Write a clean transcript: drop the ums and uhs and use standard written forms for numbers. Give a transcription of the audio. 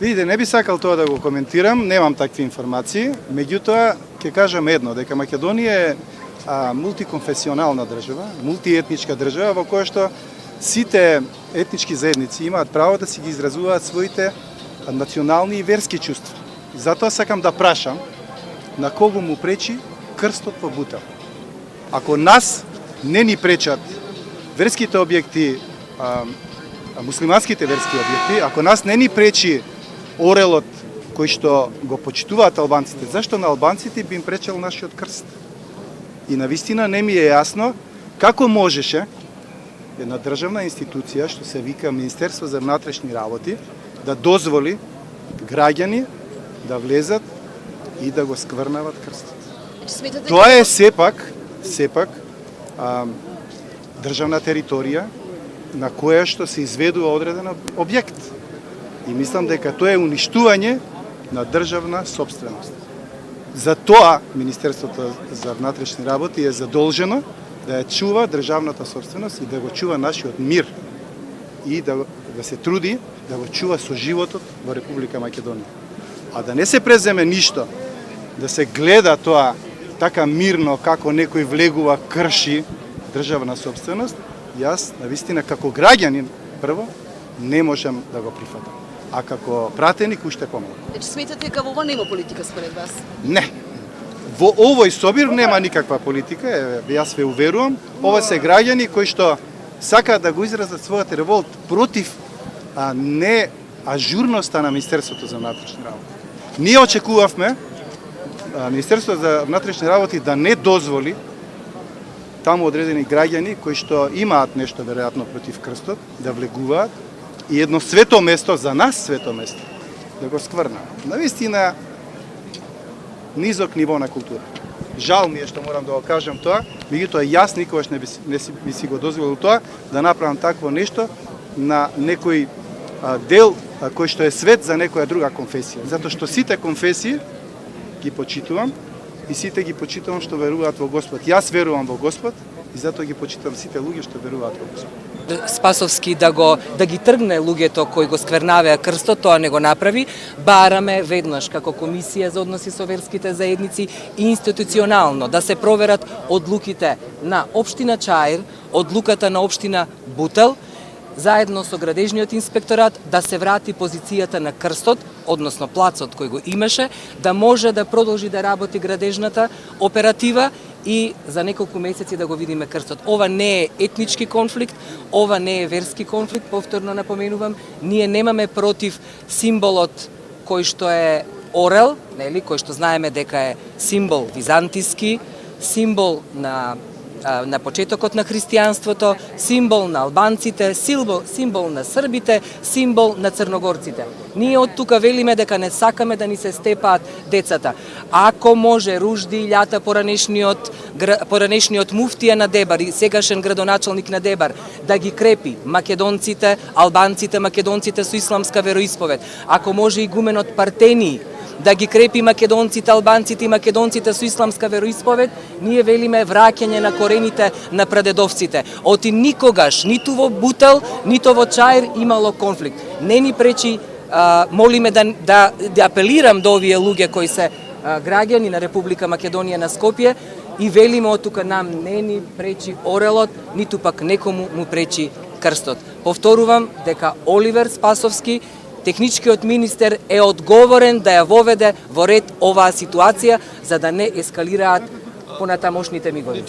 Видите, не би сакал тоа да го коментирам, немам такви информации, меѓутоа ќе кажам едно, дека Македонија е мултиконфесионална држава, мултиетничка држава во која што сите етнички заедници имаат право да си ги изразуваат своите национални и верски чувства. Затоа сакам да прашам на кого му пречи крстот во Бутел. Ако нас не ни пречат верските објекти, муслиманските верски објекти, ако нас не ни пречи орелот кој што го почитуваат албанците, зашто на албанците би им пречел нашиот крст? И навистина не ми е јасно како можеше една државна институција што се вика Министерство за внатрешни работи да дозволи граѓани да влезат и да го скврнават крстот. Тоа е сепак државна територија на која што се изведува одреден објект. И мислам дека тоа е уништување на државна собственост. За тоа Министерството за внатрешни работи е задолжено да ја чува државната собственост и да го чува нашиот мир и да се труди да го чува соживотот во Република Македонија. А да не се преземе ништо, да се гледа тоа така мирно како некој влегува, крши државна собственост, јас навистина како граѓанин прво не можам да го прифатам. А како пратеник уште помалку. Значи сметате дека во ова нема политика според вас? Не. Во овој собир нема никаква политика, јас ве уверувам. Ова се граѓани кои што сакаат да го изразат својот револт против не ажурноста на Министерството за внатрешни работи. Ние очекувавме Министерството за внатрешни работи да не дозволи таму одредени граѓани кои што имаат нешто веројатно против крстот да влегуваат и едно свето место, за нас свето место, да го скврна. Навистина, низок ниво на култура. Жал ми е што морам да го кажам тоа, меѓутоа јас никогаш не би си го дозволил тоа, да направам такво нешто на некој дел кој што е свет за некоја друга конфесија. Затоа што сите конфесии ги почитувам и сите ги почитувам што веруваат во Господ. Јас верувам во Господ и затоа ги почитувам сите луѓе што веруваат во Господ. Спасовски да ги тргне луѓето кои го сквернавеа крстот, тоа не го направи. Бараме веднаш како Комисија за односи со верските заедници институционално да се проверат одлуките на општина Чаир, одлуката на општина Бутел, заедно со градежниот инспекторат да се врати позицијата на крстот, односно плацот кој го имаше, да може да продолжи да работи градежната оператива и за неколку месеци да го видиме крстот. Ова не е етнички конфликт, ова не е верски конфликт, повторно напоменувам, ние немаме против символот кој што е орел, нели, кој што знаеме дека е символ византиски, символ на почетокот на христијанството, символ на албанците, символ на србите, символ на црногорците. Ние од тука велиме дека не сакаме да ни се степаат децата. Ако може Ружди Илјата, поранешниот муфтија на Дебар и сегашен градоначалник на Дебар, да ги крепи македонците, албанците, македонците со исламска вероисповед, ако може игуменот Партении да ги крепи македонците, албанците и македонците со исламска вероисповед, ние велиме враќање на корените на прадедовците. Оти никогаш, ниту во Бутел, ниту во Чаир имало конфликт. Не ни пречи, молиме да апелирам до овие луѓе кои се граѓани на Република Македонија на Скопје и велиме од тука нам не ни пречи орелот, ниту пак некому му пречи крстот. Повторувам дека Оливер Спасовски, техничкиот министер, е одговорен да ја воведе во ред оваа ситуација за да не ескалираат понатамошните мигови.